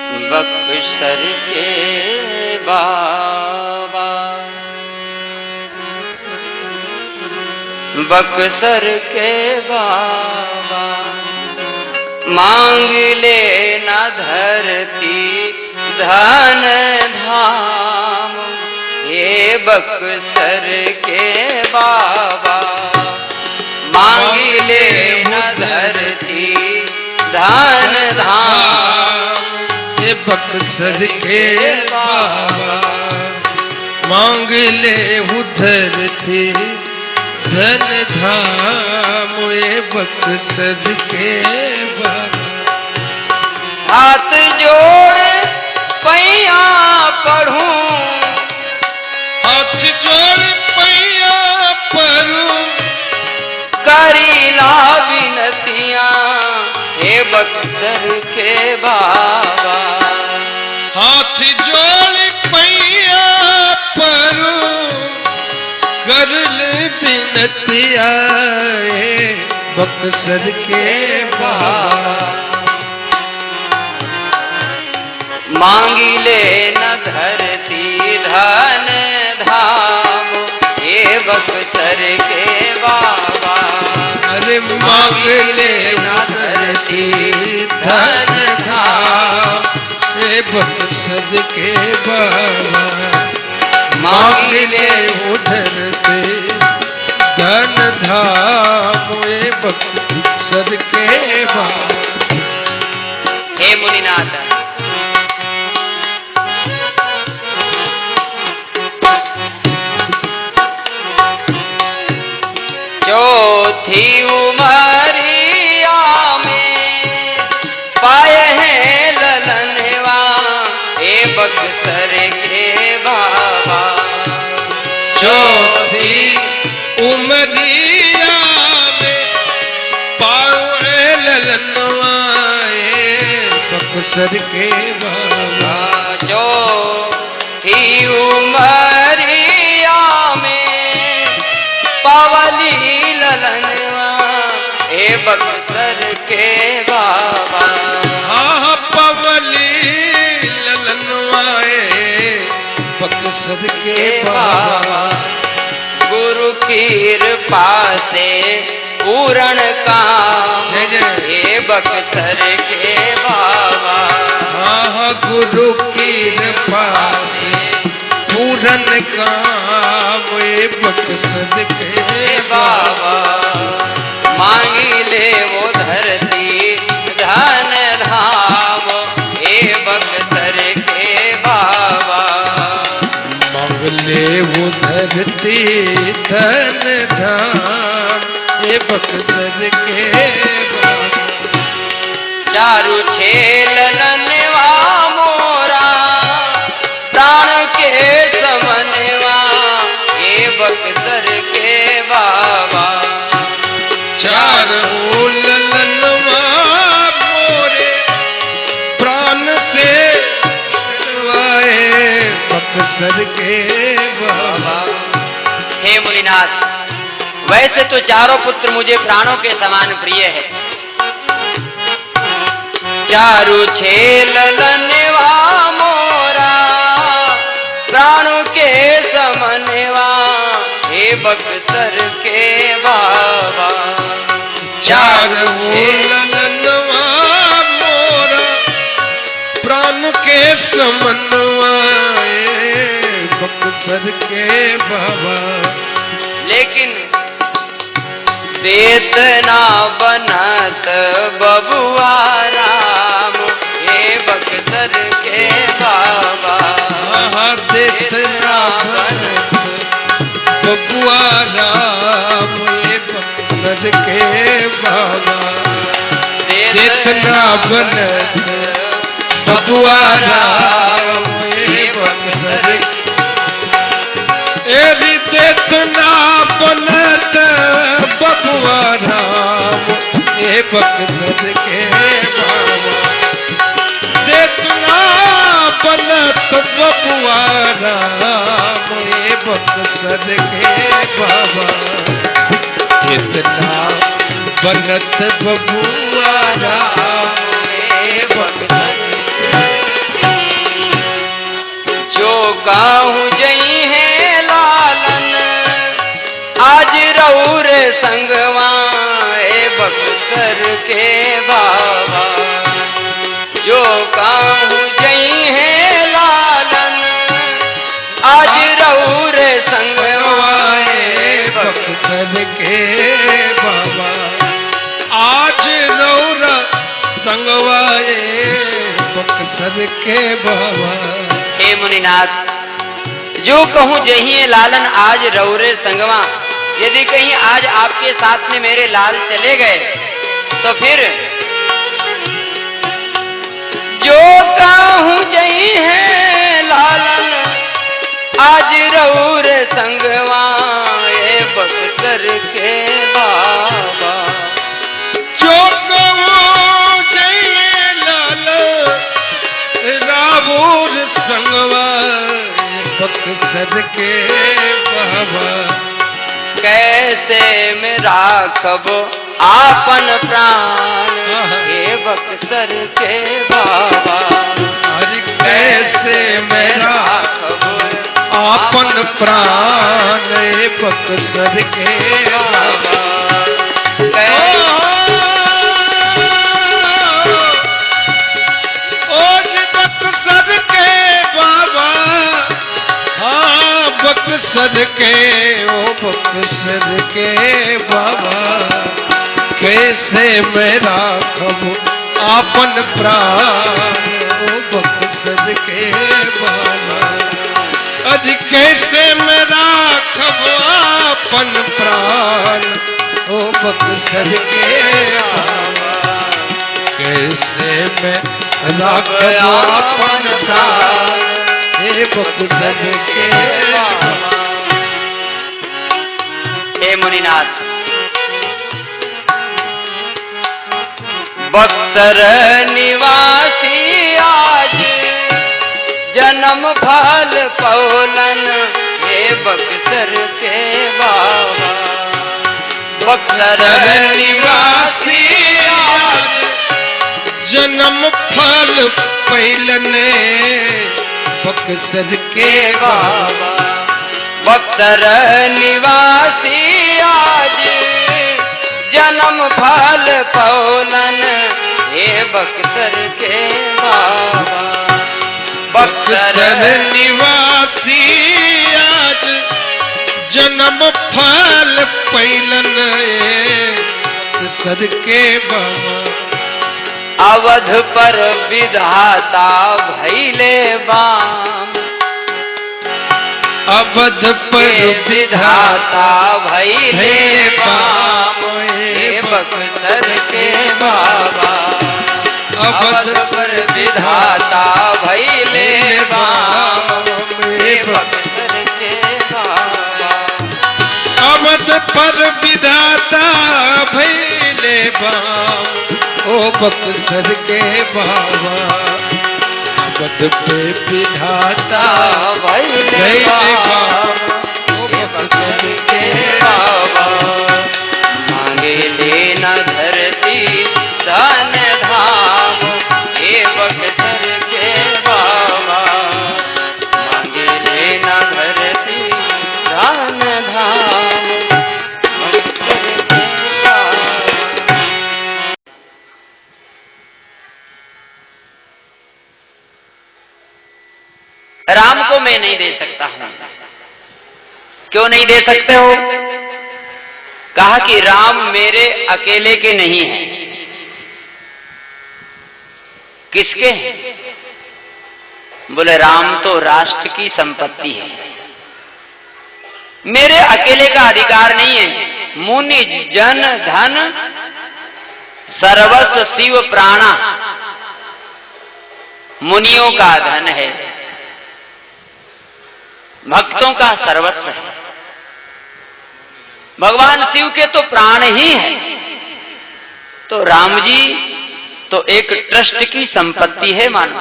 बक्सर के बाबा, बक्सर के बाबा, मांग लेना धरती धन धाम। ये बक्सर के बाबा, मांग लेना धरती धन धाम। ये बक्सर के बाबा, मांग ले धरती धन धाम। ये बक्सर के बाबा, हाथ जोड़ पैया पढ़ूं, हाथ जोड़ पैया पढ़ूं, करीला विनतियां। हे बक्सर के बाबा, हाथ जोड़ पैया पढ़ूं, कर ले विनतियां। बक्सर के बाबा, मांगी ले न धरती धन धाम। ये बक्सर के बाबा, अरे मांग ले न धरती धन धाम। ये बक्सर के बाबा, मांग ले धरती धन धाम। ये बक्सर के बाबा। हे मुनिनाथ, चौथी उमरिया में पाए हैं ललनवा। हे बक्सर के बाबा, चौथी उमरिया में पाए ललनवा। बक्सर के बाबा, चौथी उमरिया में पावली ललनवा। हे बक्सर के बाबा, हाँ पवली ललनवाए। बक्सर के बाबा, गुरु की कृपा से पूरण काम। जय जय। हे बक्सर के बाबा, हाँ गुरु की कृपा से पूरन काम। ये बक्सर के बाबा, मांगी ले वो धरती धन धाम। हे बक्सर के बाबा, मांग ले वो धरती धन धाम। ये बक्सर के बाबा, चारू छेल लनवा मोरा, प्राण के समनवा। हे बक्सर के बाबा, चार ललनवा मोरे प्राण से वाए। बक्सर के बाबा, हे मुनिनाथ, वैसे तो चारों पुत्र मुझे प्राणों के समान प्रिय है। चारू छेल लनवा मोरा, प्राणों के समनवा। हे बक्सर के बाबा, चार ललनवा मोरा प्राण के समन्वय। बक्सर के बाबा, लेकिन वेतना बनत बबुआ राम। हे बक्सर के बाबा, वेतना बनत बबुआ राम। ये बक्सर के बाबा, वेतना बनत बबुआ राम। ये बक्सर एरी देतना बनत बबुआ राम। ये बक्सर के बाबा, देतना बनत बबुआ राम। ये बक्सर के बाबा, देतना बनत बबुआ राम। ये बक्सर कहूँ जई है लालन आज रऊर संगवा बक्सर के बाबा। जो कहूँ जई है लालन आज रऊर संगवा बक्सर के बाबा। आज रऊर संगवाए बक्सर के बाबा। हे मुनिनाथ, जो कहूँ जही लालन आज रऊरे संगवा। यदि कहीं आज आपके साथ में मेरे लाल चले गए तो फिर जो कहूँ जही है लालन आज रऊर संगवा बक्सर के बाबा। जो कहूँ जही लाल रावूर संगवा बक्सर के बाबा। कैसे में राखब आपन प्राण हे बक्सर के बाबा। अरे कैसे में राखब आपन प्राण बक्सर के बाबा। बक्सर के बाबा। हाँ बक्सर के ओ बक्सर के बाबा। कैसे मैं राखब आपन प्राण ओ बक्सर के बाबा। अज कैसे मैं राखब आपन प्राण ओ बक्सर के बाबा। कैसे मैं राखब आपन प्राण हे बक्सर के बाबा। हे मुनिनाथ, बक्सर निवासी आज जन्म फल पौलन हे बक्सर के बाबा। बक्सर निवासी आज जन्म फल पैलने बक्सर के बाबा। बक्सर निवासी आज जन्म फल पौलन हे बक्सर के बाबा। बक्सर निवासी आज जन्म फल पैलन बक्सर के बाबा। अवध पर विधाता भैले बाम। अवध पर विधाता भैले बाम हे बक्सर के बाबा। अवध पर विधाता भैले बाम हे बक्सर के बाबा। अवध पर विधाता भैले बाम ओ बक्सर के बाबा। अवध पे विधाता भैले बाम ओ बक्सर के बाबा। मांगे लेना धरती धन धाम हे बक्सर के बाबा। मांगे लेना धरती धन धाम बक्सर के बाबा। राम को मैं नहीं दे सकता हूं। क्यों नहीं दे सकते हो? कहा कि राम मेरे अकेले के नहीं हैं। किसके हैं? बोले राम तो राष्ट्र की संपत्ति है, मेरे अकेले का अधिकार नहीं है। मुनि जन धन सर्वस्व शिव प्राणा मुनियों का धन है, भक्तों का सर्वस्व है। भगवान शिव के तो प्राण ही है। तो राम जी तो एक ट्रस्ट की संपत्ति है मानो।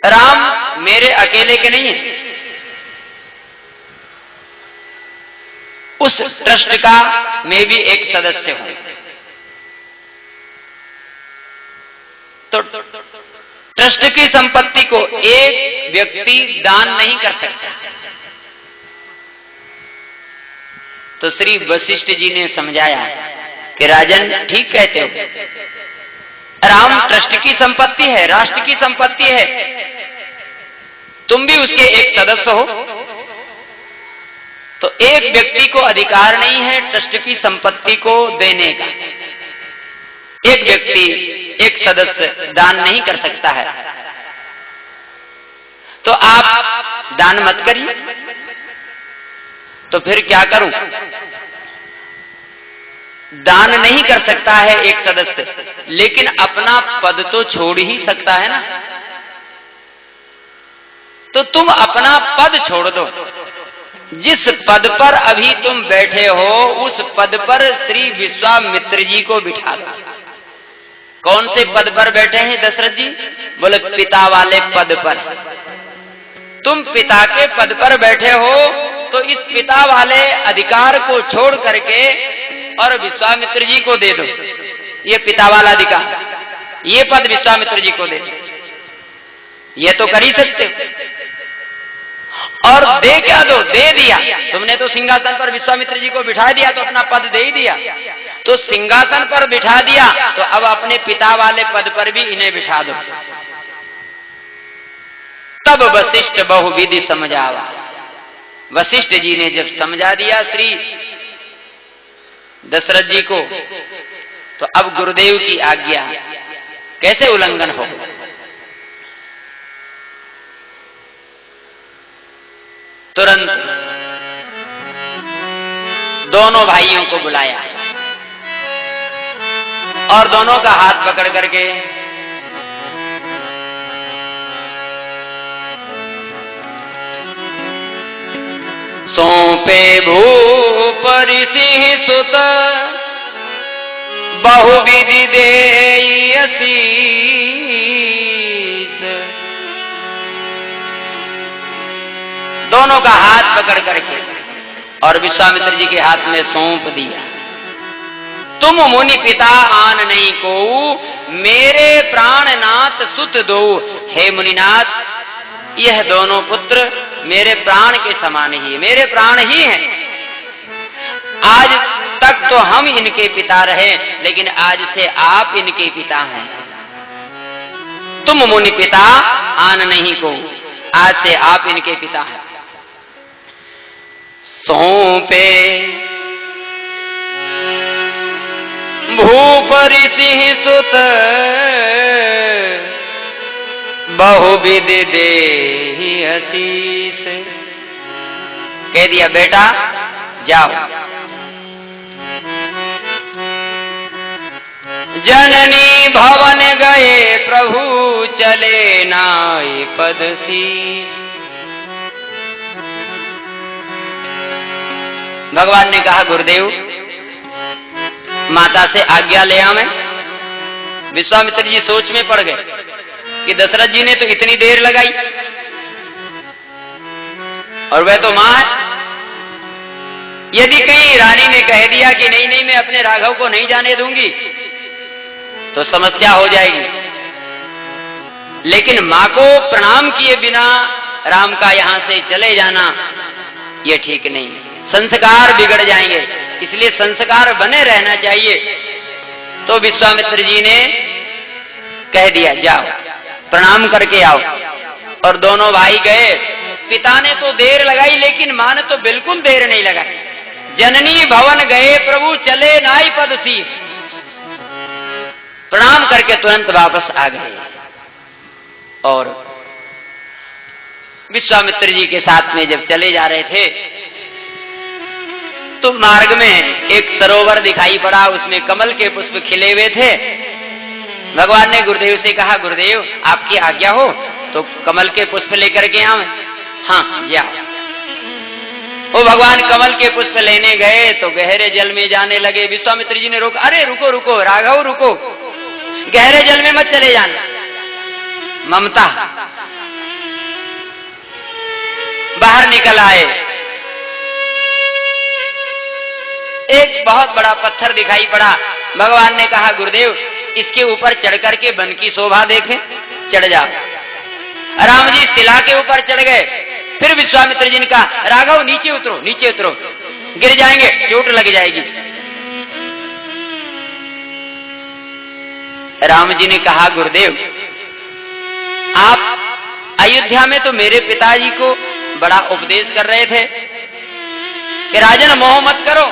राम मेरे अकेले के नहीं है, उस ट्रस्ट का मैं भी एक सदस्य हूं। तो ट्रस्ट की संपत्ति को एक व्यक्ति दान नहीं कर सकता। तो श्री वशिष्ठ जी ने समझाया कि राजन ठीक कहते हो, राम ट्रस्ट की संपत्ति है, राष्ट्र की संपत्ति है, तुम भी उसके एक सदस्य हो, तो एक व्यक्ति को अधिकार नहीं है ट्रस्ट की संपत्ति को देने का। एक व्यक्ति, एक सदस्य दान नहीं कर सकता है, तो आप दान मत करिए। तो फिर क्या करूं? दान नहीं कर सकता है एक सदस्य, लेकिन अपना पद तो छोड़ ही सकता है ना। तो तुम अपना पद छोड़ दो, जिस पद पर अभी तुम बैठे हो उस पद पर श्री विश्वामित्र जी को बिठा दो। कौन से पद पर बैठे हैं दशरथ जी? बोले पिता वाले पद पर। तुम पिता के पद पर बैठे हो, तो इस पिता वाले अधिकार को छोड़ करके और विश्वामित्र जी को दे दो। ये पिता वाला अधिकार, ये पद विश्वामित्र जी को दे दो। ये तो कर ही सकते हो। और दे क्या दो? दे दिया। तुमने तो सिंहासन पर विश्वामित्र जी को बिठा दिया, तो अपना पद दे ही दिया। तो सिंहासन पर बिठा दिया, तो अब अपने पिता वाले पद पर भी इन्हें बिठा दो। तब वशिष्ठ बहुविधि समझावा। वशिष्ठ जी ने जब समझा दिया श्री दशरथ जी को, तो अब गुरुदेव की आज्ञा कैसे उल्लंघन हो? तुरंत दोनों भाइयों को बुलाया और दोनों का हाथ पकड़ करके सौंपे भूपरि सिंह सुत बहुविधि देई असीस। दोनों का हाथ पकड़ करके और विश्वामित्र जी के हाथ में सौंप दिया। तुम मुनि पिता आन नहीं को, मेरे प्राणनाथ सुत दो। हे मुनिनाथ, यह दोनों पुत्र मेरे प्राण के समान ही है, मेरे प्राण ही हैं। आज तक तो हम इनके पिता रहे, लेकिन आज से आप इनके पिता हैं। तुम मुनि पिता आन नहीं को, आज से आप इनके पिता हैं। सौंपे भूपरि सिंह सुत बहुविधि देहि असीस। कह दिया बेटा जाओ, जननी भवन गए प्रभु चले नाई पद शीस। भगवान ने कहा गुरुदेव माता से आज्ञा ले आवे। विश्वामित्र जी सोच में पड़ गए कि दशरथ जी ने तो इतनी देर लगाई, और वह तो मां है। यदि कहीं रानी ने कह दिया कि नहीं नहीं मैं अपने राघव को नहीं जाने दूंगी, तो समस्या हो जाएगी। लेकिन मां को प्रणाम किए बिना राम का यहां से चले जाना यह ठीक नहीं, संस्कार बिगड़ जाएंगे। इसलिए संस्कार बने रहना चाहिए। तो विश्वामित्र जी ने कह दिया जाओ प्रणाम करके आओ। और दोनों भाई गए। पिता ने तो देर लगाई, लेकिन मां ने तो बिल्कुल देर नहीं लगाई। जननी भवन गए प्रभु चले नाई पद शीस। प्रणाम करके तुरंत वापस आ गए। और विश्वामित्र जी के साथ में जब चले जा रहे थे, तो मार्ग में एक सरोवर दिखाई पड़ा, उसमें कमल के पुष्प खिले हुए थे। भगवान ने गुरुदेव से कहा गुरुदेव आपकी आज्ञा हो तो कमल के पुष्प लेकर के आवे। हाँ जाओ। वो भगवान कमल के पुष्प लेने गए तो गहरे जल में जाने लगे। विश्वामित्र जी ने रोका, अरे रुको रुको राघव रुको, गहरे जल में मत चले जाना। ममता बाहर निकल आए। एक बहुत बड़ा पत्थर दिखाई पड़ा। भगवान ने कहा गुरुदेव इसके ऊपर चढ़ करके वन की शोभा देखें। चढ़ जाओ। राम जी शिला के ऊपर चढ़ गए। फिर विश्वामित्र जी ने कहा राघव नीचे उतरो, नीचे उतरो, गिर जाएंगे, चोट लग जाएगी। राम जी ने कहा गुरुदेव, आप अयोध्या में तो मेरे पिताजी को बड़ा उपदेश कर रहे थे कि राजन मोह मत करो,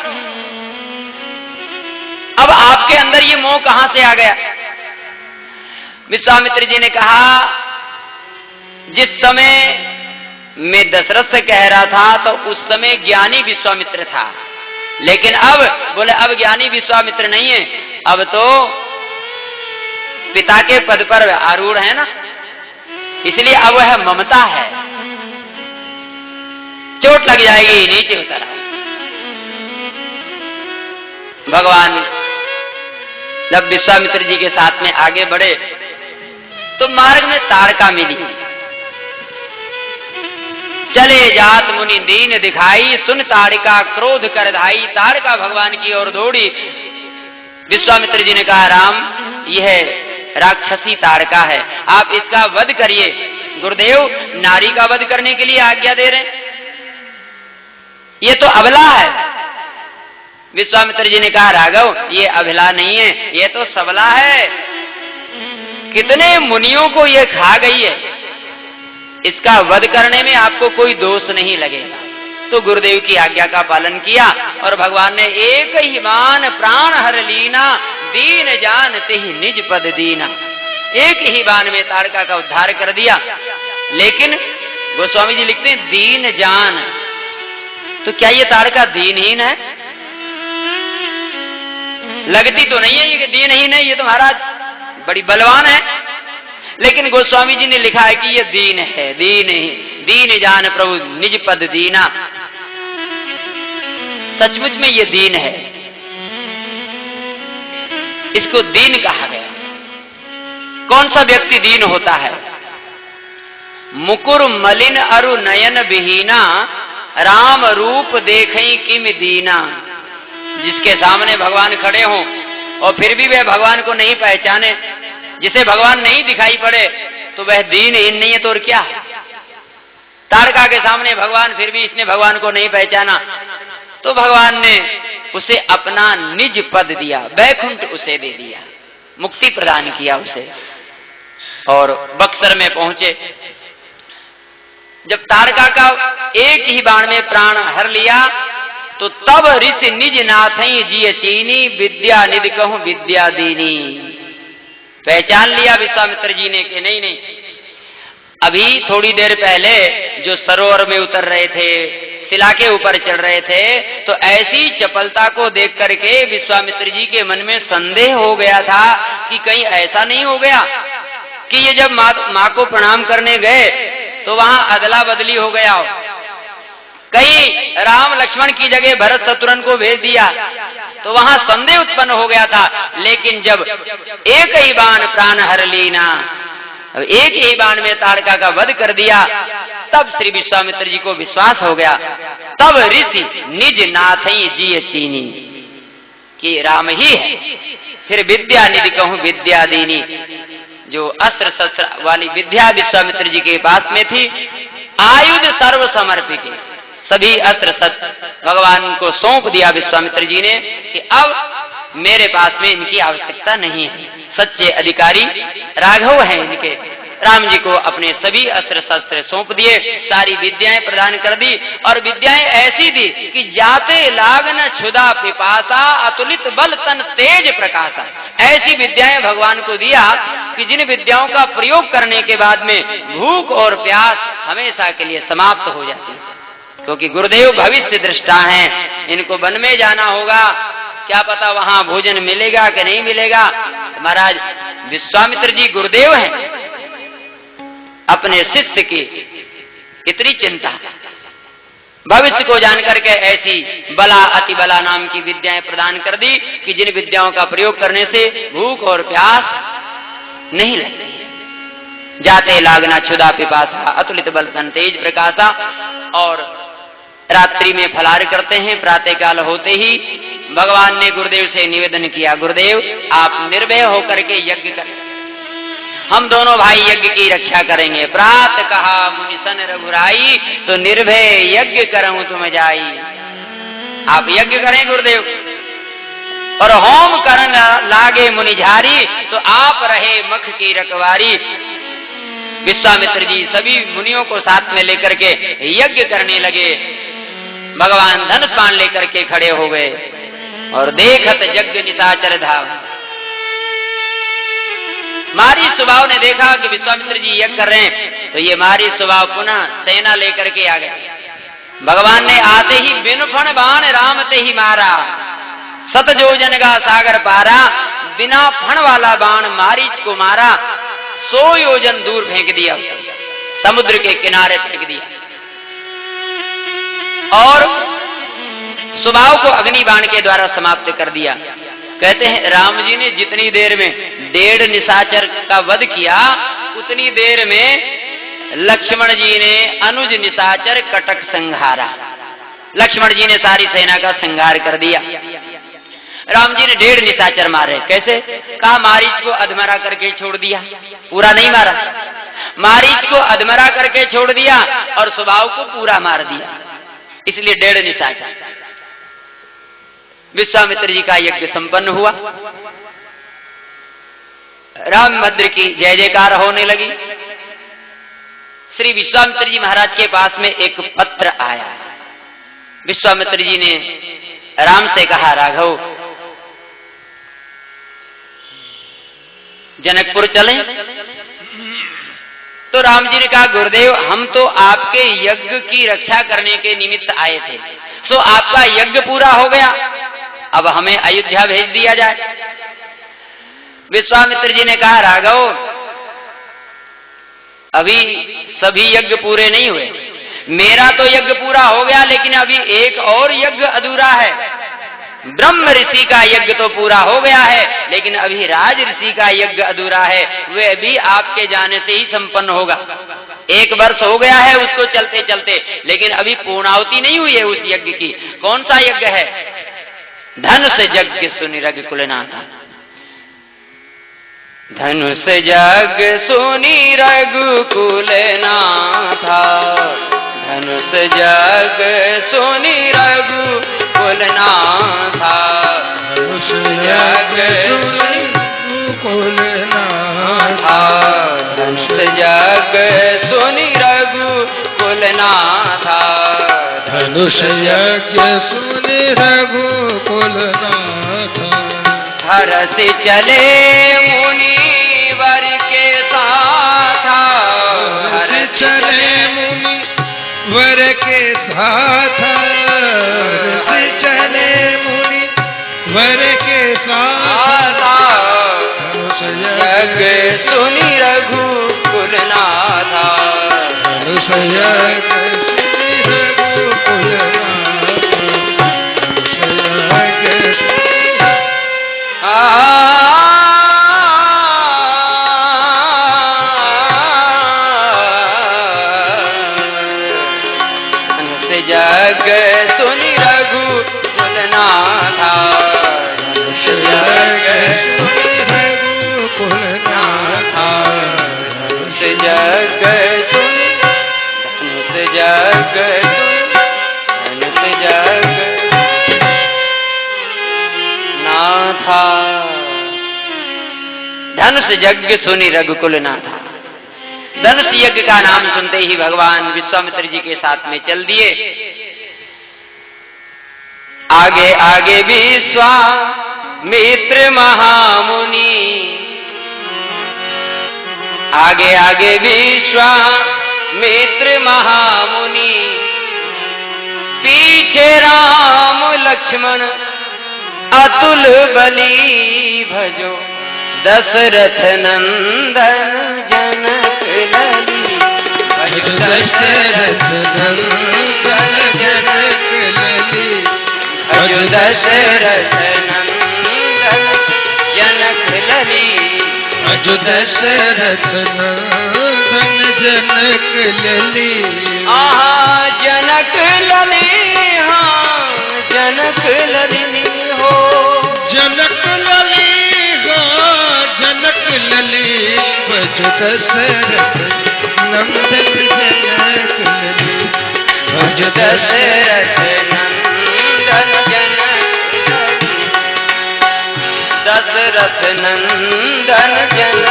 अब आपके अंदर ये मोह कहां से आ गया? विश्वामित्र जी ने कहा जिस समय मैं दशरथ से कह रहा था तो उस समय ज्ञानी विश्वामित्र था, लेकिन अब बोले अब ज्ञानी विश्वामित्र नहीं है, अब तो पिता के पद पर आरूढ़ है ना, इसलिए अब वह ममता है, चोट लग जाएगी, नीचे उतर आओ। भगवान जब विश्वामित्र जी के साथ में आगे बढ़े तो मार्ग में ताड़का मिली। चले जात मुनि दीन दिखाई, सुन ताड़िका क्रोध कर धाई। ताड़का भगवान की ओर दौड़ी। विश्वामित्र जी ने कहा राम यह राक्षसी ताड़का है, आप इसका वध करिए। गुरुदेव नारी का वध करने के लिए आज्ञा दे रहे हैं, ये तो अबला है। विश्वामित्र जी ने कहा राघव ये अबला नहीं है, ये तो सबला है, कितने मुनियों को ये खा गई है, इसका वध करने में आपको कोई दोष नहीं लगेगा। तो गुरुदेव की आज्ञा का पालन किया और भगवान ने एक ही बाण प्राण हर लीना, दीन जानते ही निज पद दीना। एक ही बाण में ताड़का का उद्धार कर दिया। लेकिन गोस्वामी जी लिखते हैं दीन जान, तो क्या ये ताड़का दीनहीन है? लगती तो नहीं है ये दीनहीन है, ये तो महाराज बड़ी बलवान है। लेकिन गोस्वामी जी ने लिखा है कि ये दीन है, दीन जान प्रभु निज पद दीना। सचमुच में ये दीन है, इसको दीन कहा गया। कौन सा व्यक्ति दीन होता है? मुकुर मलिन अरु नयन विहीना, राम रूप देखई किम दीना। जिसके सामने भगवान खड़े हों और फिर भी वह भगवान को नहीं पहचाने, जिसे भगवान नहीं दिखाई पड़े, तो वह दीनहीन नहीं है तो और क्या? ताड़का के सामने भगवान, फिर भी इसने भगवान को नहीं पहचाना, तो भगवान ने उसे अपना निज पद दिया, वैकुंठ उसे दे दिया, मुक्ति प्रदान किया उसे। और बक्सर में पहुंचे। जब ताड़का का एक ही बाण में प्राण हर लिया तो तब ऋषि निज नाथई जिय चीनी, विद्या निधि कहूं विद्या दीनी। पहचान लिया विश्वामित्र जी ने कि नहीं नहीं, अभी थोड़ी देर पहले जो सरोवर में उतर रहे थे, शिला के ऊपर चढ़ रहे थे, तो ऐसी चपलता को देख करके विश्वामित्र जी के मन में संदेह हो गया था कि कहीं ऐसा नहीं हो गया कि ये जब माँ को प्रणाम करने गए तो वहां अदला बदली हो गया हो, कहीं राम लक्ष्मण की जगह भरत शत्रुघ्न को भेज दिया, तो वहां संदेह उत्पन्न हो गया था। लेकिन जब एक ही बाण प्राण हर लीना, एक ही बाण में ताड़का का वध कर दिया, तब श्री विश्वामित्र जी को विश्वास हो गया। तब ऋषि निज नाथई जिय चीनी कि राम ही है। फिर विद्या निधि कहूं विद्या दीनी, जो अस्त्र शस्त्र वाली विद्या विश्वामित्र जी के पास में थी, आयुध सर्व समर्पित, सभी अस्त्र शस्त्र भगवान को सौंप दिया विश्वामित्र जी ने कि अब मेरे पास में इनकी आवश्यकता नहीं है। सच्चे अधिकारी राघव हैं इनके। राम जी को अपने सभी अस्त्र शस्त्र सौंप दिए, सारी विद्याएं प्रदान कर दी, और विद्याएं ऐसी दी कि जाते लागन क्षुधा पिपासा, अतुलित बल तन तेज प्रकाशा। ऐसी विद्याएं भगवान को दिया कि जिन विद्याओं का प्रयोग करने के बाद में भूख और प्यास हमेशा के लिए समाप्त हो जाती है। क्योंकि गुरुदेव भविष्य दृष्टा हैं, इनको वन में जाना होगा, क्या पता वहां भोजन मिलेगा कि नहीं मिलेगा। महाराज विश्वामित्र जी गुरुदेव हैं, अपने शिष्य की इतनी चिंता, भविष्य को जानकर के ऐसी बला अति बला नाम की विद्याएं प्रदान कर दी कि जिन विद्याओं का प्रयोग करने से भूख और प्यास नहीं लगती है। जाते लागना क्षुधा पिपासा, अतुलित बल तन तेज प्रकाशा। और रात्रि में फलाहार करते हैं, प्रातः काल होते ही भगवान ने गुरुदेव से निवेदन किया, गुरुदेव आप निर्भय होकर के यज्ञ करें, हम दोनों भाई यज्ञ की रक्षा करेंगे। प्रात कहा मुनि सन रघुराई, तो निर्भय यज्ञ करऊं तुम जाई। आप यज्ञ करें गुरुदेव, और होम करन लागे मुनिझारी, तो आप रहे मख की रखवारी। विश्वामित्र जी सभी मुनियों को साथ में लेकर के यज्ञ करने लगे। भगवान धनुष बाण लेकर के खड़े हो गए और देखत यज्ञ निशाचर धाम। मारी स्वभाव ने देखा कि विश्वामित्र जी यज्ञ कर रहे हैं, तो ये मारी स्वभाव पुनः सेना लेकर के आ गए। भगवान ने आते ही बिन फण बाण राम ते ही मारा, सत जोजन का सागर पारा। बिना फण वाला बाण मारीच को मारा, 100 योजन दूर फेंक दिया, समुद्र के किनारे फेंक दिया। और स्वभाव को अग्नि बाण के द्वारा समाप्त कर दिया। कहते हैं राम जी ने जितनी देर में 1.5 निशाचर का वध किया, उतनी देर में लक्ष्मण जी ने अनुज निशाचर कटक संहारा। लक्ष्मण जी ने सारी सेना का संहार कर दिया। राम जी ने 1.5 निशाचर मारे। कैसे? कहा मारीच को अधमरा करके छोड़ दिया, पूरा नहीं मारा। मारीच को अधमरा करके छोड़ दिया और स्वभाव को पूरा मार दिया, इसलिए 1.5 निशाचर। विश्वामित्र जी का यज्ञ संपन्न हुआ। राम भद्र की जय जयकार होने लगी। श्री विश्वामित्र जी महाराज के पास में एक पत्र आया। विश्वामित्र जी ने राम से कहा राघव जनकपुर चलें? तो राम जी ने कहा गुरुदेव हम तो आपके यज्ञ की रक्षा करने के निमित्त आए थे, सो आपका यज्ञ पूरा हो गया, अब हमें अयोध्या भेज दिया जाए। विश्वामित्र जी ने कहा राघव अभी सभी यज्ञ पूरे नहीं हुए, मेरा तो यज्ञ पूरा हो गया, लेकिन अभी एक और यज्ञ अधूरा है। ब्रह्म ऋषि का यज्ञ तो पूरा हो गया है, लेकिन अभी राज ऋषि का यज्ञ अधूरा है, वह भी आपके जाने से ही संपन्न होगा। 1 वर्ष हो gया है उसको चलते चलते, लेकिन अभी पूर्णाहुति नहीं हुई है उस यज्ञ की। कौन सा यज्ञ है? धनुष यज्ञ सुनि रघुकुलनाथा। धनुष यज्ञ सुनि रघुकुलनाथा, धनुष यज्ञ सुनि रघुकुलनाथा, धनुष यज्ञ सुनि रघुकुलनाथा, धनुष यज्ञ सुनि रघुकुलनाथा, धनुष यज्ञ सुनि रघुकुलनाथा। हरष चले मुनिवर के साथ, हरष चले मुनिवर के साथ, हरष चले मुनिवर के साथ, धनुष यज्ञ सुनि रघुकुलनाथा, धनुष यज्ञ सुनि रघुकुलनाथा, धनुष यज्ञ धनुष यज्ञ सुनि रघुकुलनाथा, धनुष यज्ञ सुनि रघुकुलनाथा, धनुष यज्ञ सुनि, धनुष यज्ञ धनुष यज्ञ नाथा। धनुष यज्ञ सुनि रघुकुलनाथा। धनुष यज्ञ का नाम सुनते ही भगवान विश्वामित्र जी के साथ में चल दिए। आगे आगे विश्वामित्र महामुनि, आगे आगे विश्वामित्र महामुनि, पीछे राम लक्ष्मण अतुल बली भजो, दशरथ नंदन जनक लली भजो, दशरथ नंदन जनक लली भजो, दशरथ नंदन जनक लली भजो, दशरथ नंदन जनक लली। जनक लली, हाँ जनक लली हो, जनक लली हो, जनक लली भज दशरथ नंदन जनक लली भज दशरथ नंदन दशरथ नंदन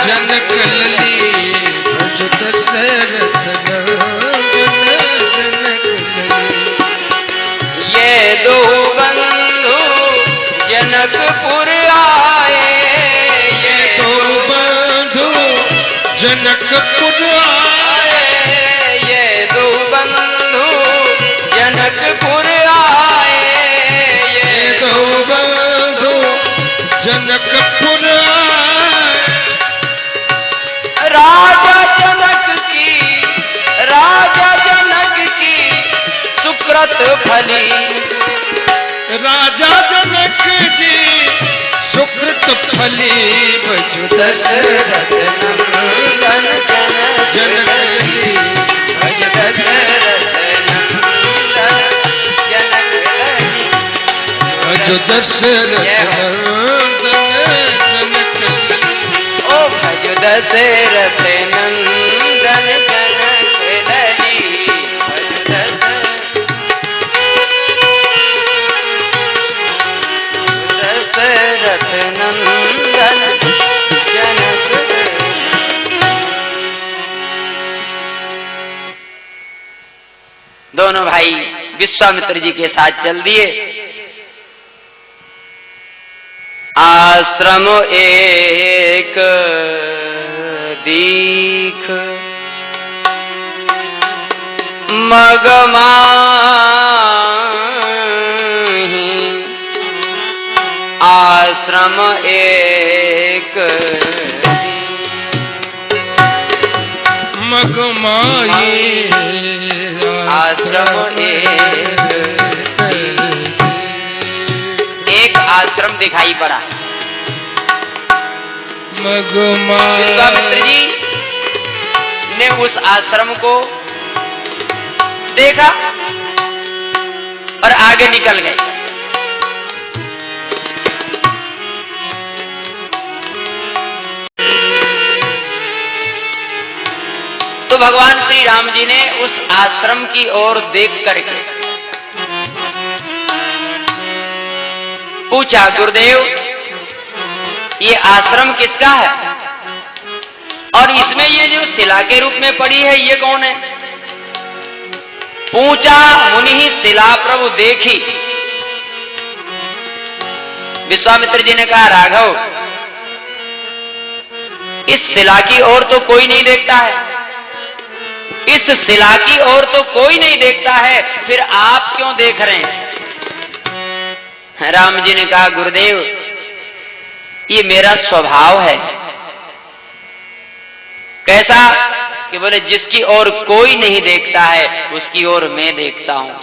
जनक लली भज दशरथ नंदन जनक लली ये दो बंधु जनकपुर आए, ये दो बंधु जनकपुर आए, ये दो बंधु जनकपुर आए, ये दो बंधु जनकपुर राजा जनक की सुकृत फली, राजा जनक जी सुकृत फली भजु दशरथ नंदन जनक लली भज दशरथ नंदन जनक लली, भजु दशरथ नंदन जनक लली ओ भज दशरथ नंदन जनक लली, भज दशरथ नंदन जनक लली। दोनों भाई विश्वामित्र जी के साथ चल दिए। आश्रम एक दीख मगमाही, आश्रम एक मगमाई आश्रम एक आश्रम दिखाई पड़ा। विश्वामित्र जी ने उस आश्रम को देखा और आगे निकल गए। तो भगवान श्री राम जी ने उस आश्रम की ओर देख करके पूछा, गुरुदेव ये आश्रम किसका है और इसमें ये जो शिला के रूप में पड़ी है ये कौन है? पूछा मुनि शिला प्रभु देखी। विश्वामित्र जी ने कहा, राघव इस शिला की ओर तो कोई नहीं देखता है, इस शिला की ओर तो कोई नहीं देखता है, फिर आप क्यों देख रहे हैं? राम जी ने कहा, गुरुदेव ये मेरा स्वभाव है। कैसा? कि बोले जिसकी ओर कोई नहीं देखता है उसकी ओर मैं देखता हूं।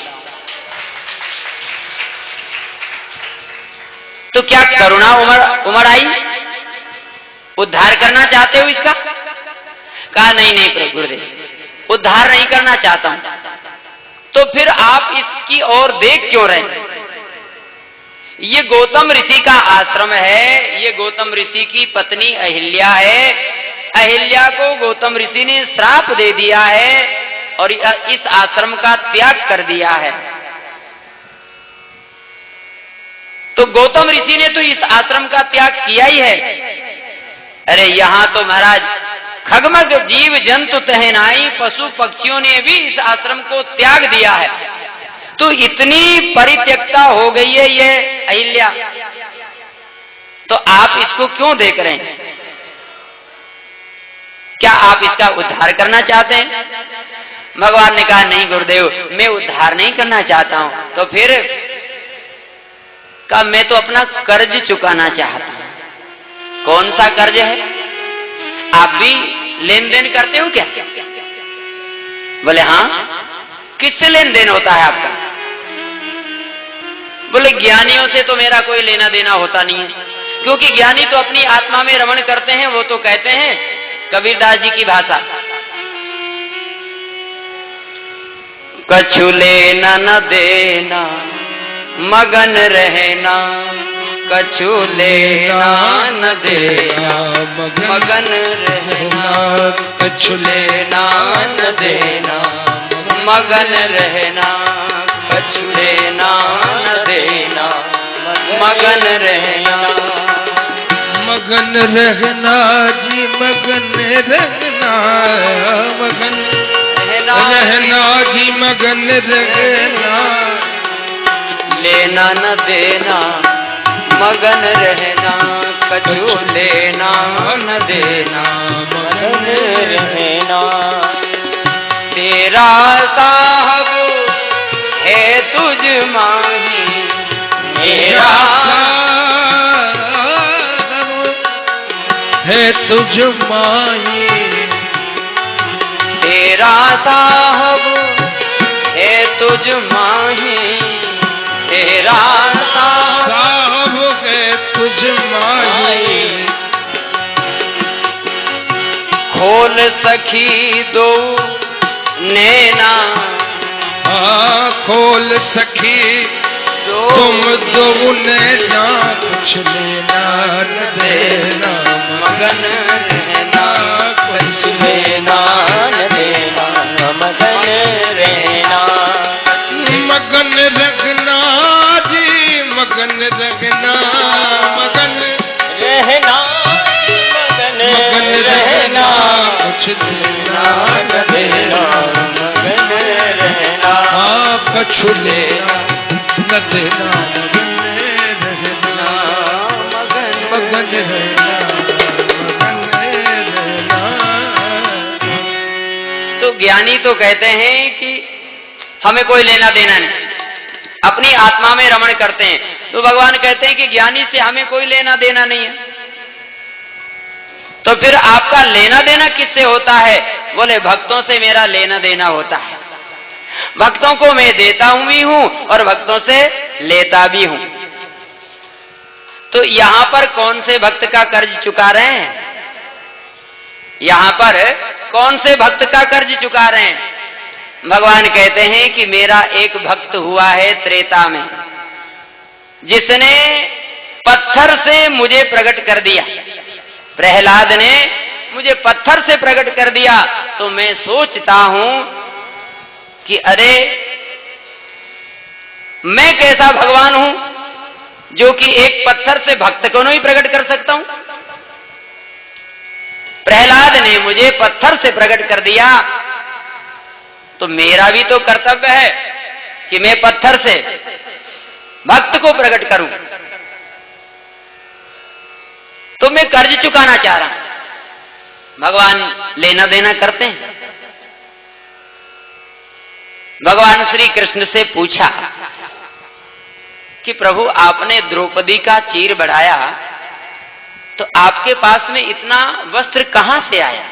तो क्या करुणा उमड़ आई? उद्धार करना चाहते हो इसका? कहा नहीं नहीं प्रभु गुरुदेव, उद्धार नहीं करना चाहता हूं। तो फिर आप इसकी ओर देख क्यों रहे? ये गौतम ऋषि का आश्रम है, ये गौतम ऋषि की पत्नी अहिल्या है। अहिल्या को गौतम ऋषि ने श्राप दे दिया है और इस आश्रम का त्याग कर दिया है। तो गौतम ऋषि ने तो इस आश्रम का त्याग किया ही है। अरे यहां तो महाराज खगमग जीव जंतु तहनाई, पशु पक्षियों ने भी इस आश्रम को त्याग दिया है। तो इतनी परित्यक्ता हो गई है ये अहिल्या, तो आप इसको क्यों देख रहे हैं? क्या आप इसका उद्धार करना चाहते हैं? भगवान ने कहा नहीं गुरुदेव, मैं उद्धार नहीं करना चाहता हूं। तो फिर कहा मैं तो अपना कर्ज चुकाना चाहता हूं। कौन सा कर्ज है? आप भी लेन देन करते हो क्या? बोले हाँ। किससे लेन देन होता है आपका? बोले ज्ञानियों से तो मेरा कोई लेना देना होता नहीं है, क्योंकि ज्ञानी तो अपनी आत्मा में रमण करते हैं। वो तो कहते हैं कबीरदास जी की भाषा, कछु लेना न देना मगन रहना, कछु लेना न देना मगन रहना। कछु लेना न देना, मगन रहना, कछु लेना न देना, मगन रहना। मगन रहना जी, मगन रहना, मगन रहना जी, मगन रहना। लेना न देना, मगन रहना, कछु लेना न देना, मगन रहना। तेरा साहब है तुझ माही, मेरा है तुझ माही। तेरा साहब है तुझ माही, तेरा साहब है तुझ माही। खोल सखी दो नैना, खोल सखी तुम दो नैना, कुछ लेना न देना, मगन रहना, कुछ लेना न देना, मगन रहना। मगन रखना जी, मगन रखना, मगन रहना, मगन रहना, कुछ लेना न देना, मगन रहना। कछु लेना न देना, मगन रहना, मगन रहना। तो ज्ञानी तो कहते हैं कि हमें कोई लेना देना नहीं, अपनी आत्मा में रमण करते हैं। तो भगवान कहते हैं कि ज्ञानी से हमें कोई लेना देना नहीं है। तो फिर आपका लेना देना किससे होता है? बोले भक्तों से मेरा लेना देना होता है। भक्तों को मैं देता हूं भी हूं और भक्तों से लेता भी हूं। तो यहां पर कौन से भक्त का कर्ज चुका रहे हैं? यहां पर कौन से भक्त का कर्ज चुका रहे हैं? भगवान कहते हैं कि मेरा एक भक्त हुआ है त्रेता में, जिसने पत्थर से मुझे प्रकट कर दिया। प्रहलाद ने मुझे पत्थर से प्रकट कर दिया। तो मैं सोचता हूं कि अरे मैं कैसा भगवान हूं जो कि एक पत्थर से भक्त को नहीं प्रकट कर सकता हूं। प्रहलाद ने मुझे पत्थर से प्रकट कर दिया, तो मेरा भी तो कर्तव्य है कि मैं पत्थर से भक्त को प्रकट करूं। तो मैं कर्ज चुकाना चाह रहा हूं। भगवान लेना देना करते हैं। भगवान श्री कृष्ण से पूछा कि प्रभु आपने द्रौपदी का चीर बढ़ाया, तो आपके पास में इतना वस्त्र कहां से आया?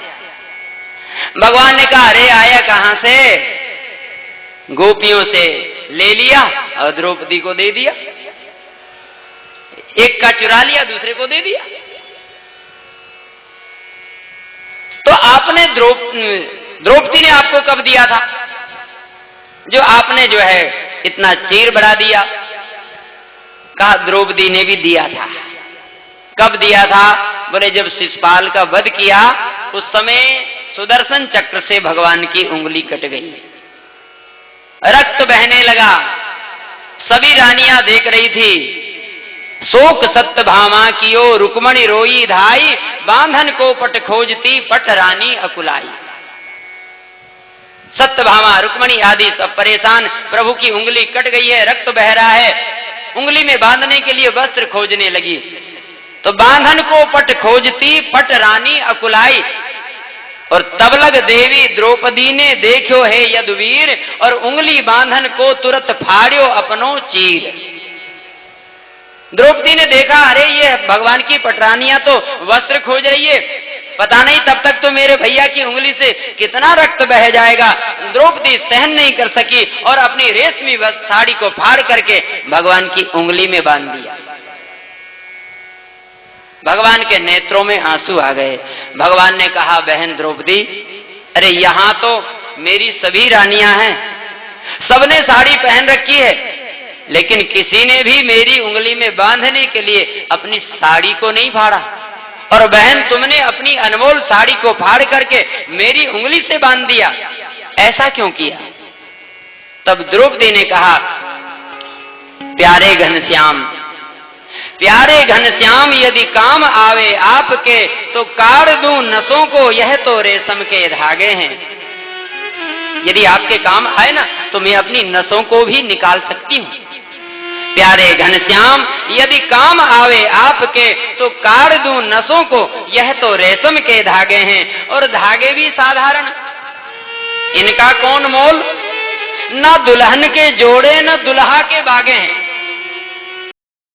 भगवान ने कहा अरे आया कहां से, गोपियों से ले लिया और द्रौपदी को दे दिया। एक का चुरा लिया, दूसरे को दे दिया। तो आपने द्रौपदी ने आपको कब दिया था जो आपने जो है इतना चीर बढ़ा दिया? कहा द्रौपदी ने भी दिया था। कब दिया था? बोले जब शिशुपाल का वध किया उस समय सुदर्शन चक्र से भगवान की उंगली कट गई, रक्त बहने लगा। सभी रानियां देख रही थी। शोक सत्य भामा कियो रुक्मणी रोई धाई, बांधन को पट खोजती पट रानी अकुलाई। सत्यभामा रुक्मणी आदि सब परेशान, प्रभु की उंगली कट गई है, रक्त बह रहा है। उंगली में बांधने के लिए वस्त्र खोजने लगी, तो बांधन को पट खोजती पट रानी अकुलाई। और तबलग देवी द्रौपदी ने देखो है यदुवीर, और उंगली बांधन को तुरंत फाड़ियो अपनो चीर। द्रौपदी ने देखा अरे ये भगवान की पटरानियां तो वस्त्र खोज रही है, पता नहीं तब तक तो मेरे भैया की उंगली से कितना रक्त बह जाएगा। द्रौपदी सहन नहीं कर सकी और अपनी रेशमी साड़ी को फाड़ करके भगवान की उंगली में बांध दिया। भगवान के नेत्रों में आंसू आ गए। भगवान ने कहा बहन द्रौपदी, अरे यहां तो मेरी सभी रानियां हैं, सबने साड़ी पहन रखी है, लेकिन किसी ने भी मेरी उंगली में बांधने के लिए अपनी साड़ी को नहीं फाड़ा। और बहन तुमने अपनी अनमोल साड़ी को फाड़ करके मेरी उंगली से बांध दिया, ऐसा क्यों किया? तब द्रौपदी ने कहा, प्यारे घनश्याम, प्यारे घनश्याम, यदि काम आवे आपके तो काट दूं नसों को, यह तो रेशम के धागे हैं। यदि आपके काम आए ना तो मैं अपनी नसों को भी निकाल सकती हूं। प्यारे घनश्याम, यदि काम आवे आपके तो काट दूं नसों को, यह तो रेशम के धागे हैं। और धागे भी साधारण, इनका कौन मोल? न दुल्हन के जोड़े न दुल्हा के बागे हैं।